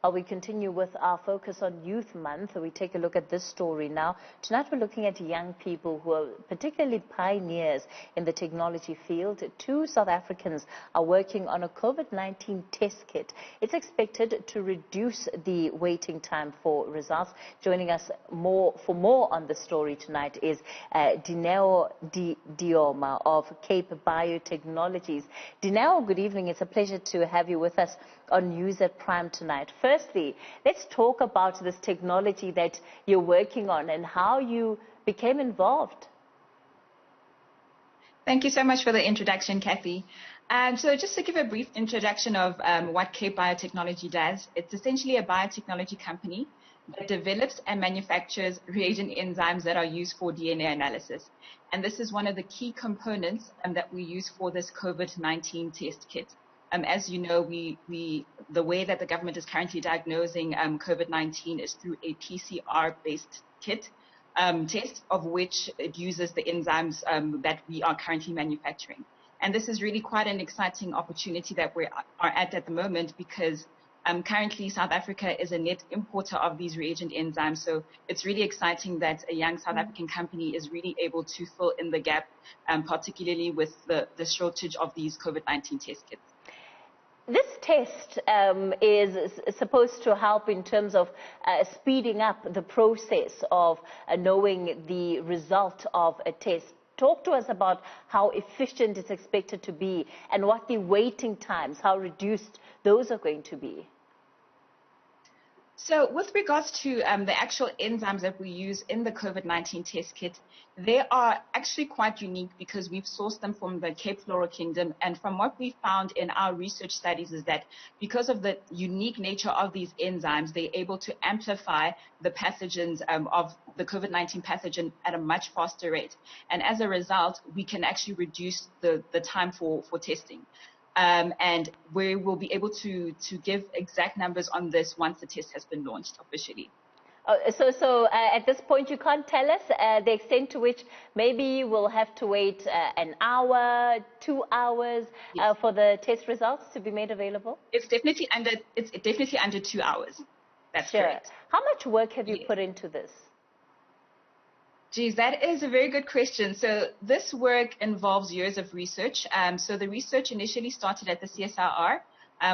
While we continue with our focus on Youth Month, we take a look at this story now. Tonight we're looking at young people who are particularly pioneers in the technology field. 2 South Africans are working on a COVID-19 test kit. It's expected to reduce the waiting time for results. Joining us for more on the story tonight is Dineo Lioma of CapeBio Technologies. Dineo, good evening. It's a pleasure to have you with us on News at Prime tonight. Firstly, let's talk about this technology that you're working on and how you became involved. Thank you so much for the introduction, Cathy. So just to give a brief introduction of what CapeBio Technology does, it's essentially a biotechnology company that develops and manufactures reagent enzymes that are used for DNA analysis. And this is one of the key components that we use for this COVID-19 test kit. As you know, the way that the government is currently diagnosing COVID-19 is through a PCR-based kit test, of which it uses the enzymes that we are currently manufacturing. And this is really quite an exciting opportunity that we are at the moment, because currently South Africa is a net importer of these reagent enzymes. So it's really exciting that a young South African company is really able to fill in the gap, particularly with the shortage of these COVID-19 test kits. This test is supposed to help in terms of speeding up the process of knowing the result of a test. Talk to us about how efficient it's expected to be and what the waiting times, how reduced those are going to be. So with regards to the actual enzymes that we use in the COVID-19 test kit, they are actually quite unique because we've sourced them from the Cape Flora Kingdom. And from what we found in our research studies is that because of the unique nature of these enzymes, they're able to amplify the pathogens of the COVID-19 pathogen at a much faster rate. And as a result, we can actually reduce the time for testing. And we will be able to give exact numbers on this once the test has been launched officially. So at this point, you can't tell us the extent to which maybe we'll have to wait an hour, 2 hours for the test results to be made available? It's definitely under 2 hours. That's correct. How much work have you put into this? Geez, that is a very good question. So this work involves years of research. So the research initially started at the CSIR,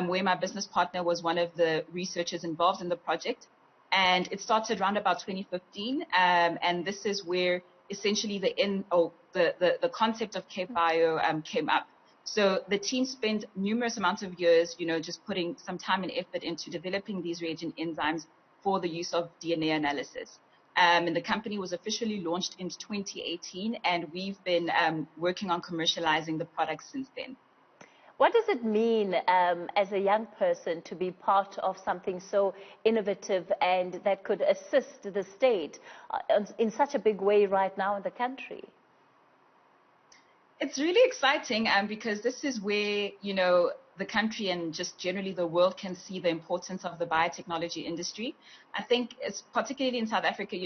where my business partner was one of the researchers involved in the project. And it started around about 2015. And this is where essentially the concept of CapeBio came up. So the team spent numerous amounts of years, just putting some time and effort into developing these reagent enzymes for the use of DNA analysis. And the company was officially launched in 2018, and we've been working on commercializing the product since then. What does it mean as a young person to be part of something so innovative and that could assist the state in such a big way right now in the country? It's really exciting because this is where, the country and just generally the world can see the importance of the biotechnology industry. I think it's particularly in South Africa,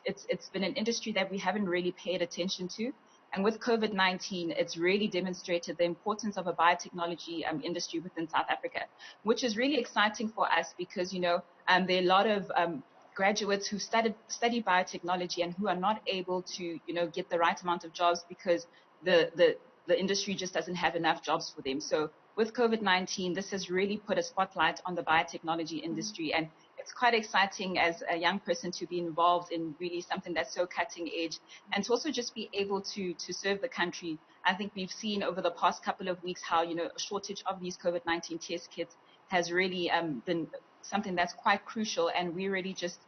it's been an industry that we haven't really paid attention to. And with COVID-19, it's really demonstrated the importance of a biotechnology industry within South Africa, which is really exciting for us because, there are a lot of graduates who study biotechnology and who are not able to, get the right amount of jobs because the industry just doesn't have enough jobs for them. So with COVID-19, this has really put a spotlight on the biotechnology industry. And it's quite exciting as a young person to be involved in really something that's so cutting edge and to also just be able to serve the country. I think we've seen over the past couple of weeks how, a shortage of these COVID-19 test kits has really been something that's quite crucial. And we really just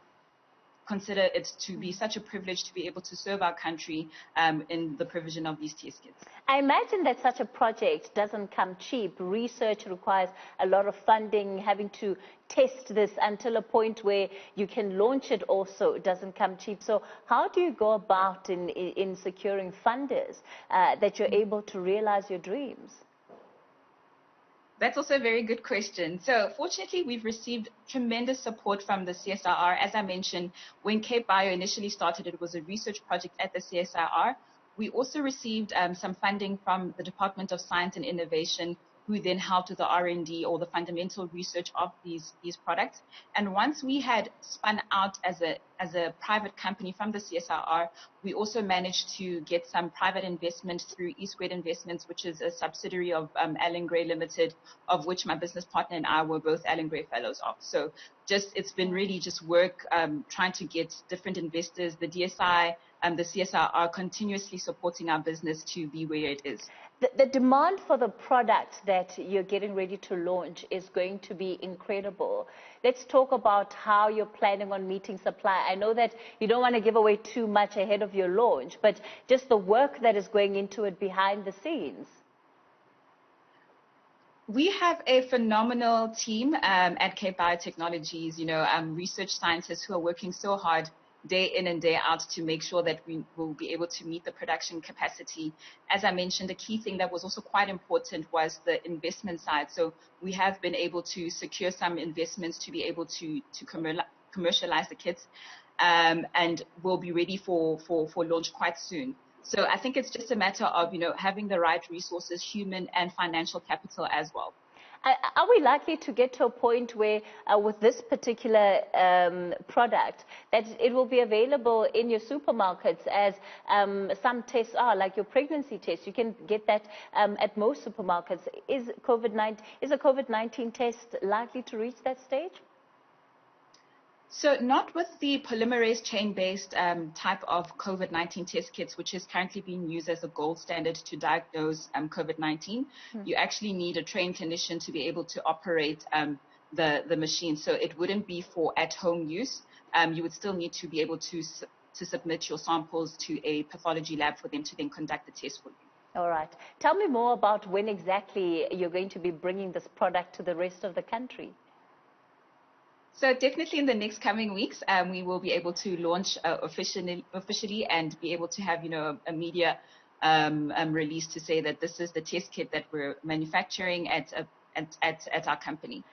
consider it to be such a privilege to be able to serve our country in the provision of these test kits. I imagine that such a project doesn't come cheap. Research requires a lot of funding. Having to test this until a point where you can launch it also doesn't come cheap. So how do you go about in securing funders that you're able to realize your dreams? That's also a very good question. So fortunately, we've received tremendous support from the CSIR. As I mentioned, when CapeBio initially started, it was a research project at the CSIR. We also received some funding from the Department of Science and Innovation, who then helped with the R&D or the fundamental research of these products. And once we had spun out as a private company from the CSIR, we also managed to get some private investment through E-Squared Investments, which is a subsidiary of Allen Gray Limited, of which my business partner and I were both Allen Gray Fellows of. So it's been really just work trying to get different investors. The DSI and the CSIR are continuously supporting our business to be where it is. The demand for the product that you're getting ready to launch is going to be incredible. Let's talk about how you're planning on meeting supply. I know that you don't want to give away too much ahead of your launch, but just the work that is going into it behind the scenes. We have a phenomenal team at CapeBio Technologies, research scientists who are working so hard day in and day out to make sure that we will be able to meet the production capacity. As I mentioned, the key thing that was also quite important was the investment side. So we have been able to secure some investments to be able to commercialize the kits, and we'll be ready for launch quite soon. So I think it's just a matter of, having the right resources, human and financial capital as well. Are we likely to get to a point where, with this particular product, that it will be available in your supermarkets as some tests are, like your pregnancy test? You can get that at most supermarkets. Is a COVID-19 test likely to reach that stage? So not with the polymerase chain-based type of COVID-19 test kits, which is currently being used as a gold standard to diagnose COVID-19. You actually need a trained clinician to be able to operate the machine. So it wouldn't be for at-home use. You would still need to be able to submit your samples to a pathology lab for them to then conduct the test for you. All right. Tell me more about when exactly you're going to be bringing this product to the rest of the country. So definitely in the next coming weeks, we will be able to launch officially and be able to have, a media release to say that this is the test kit that we're manufacturing at our company.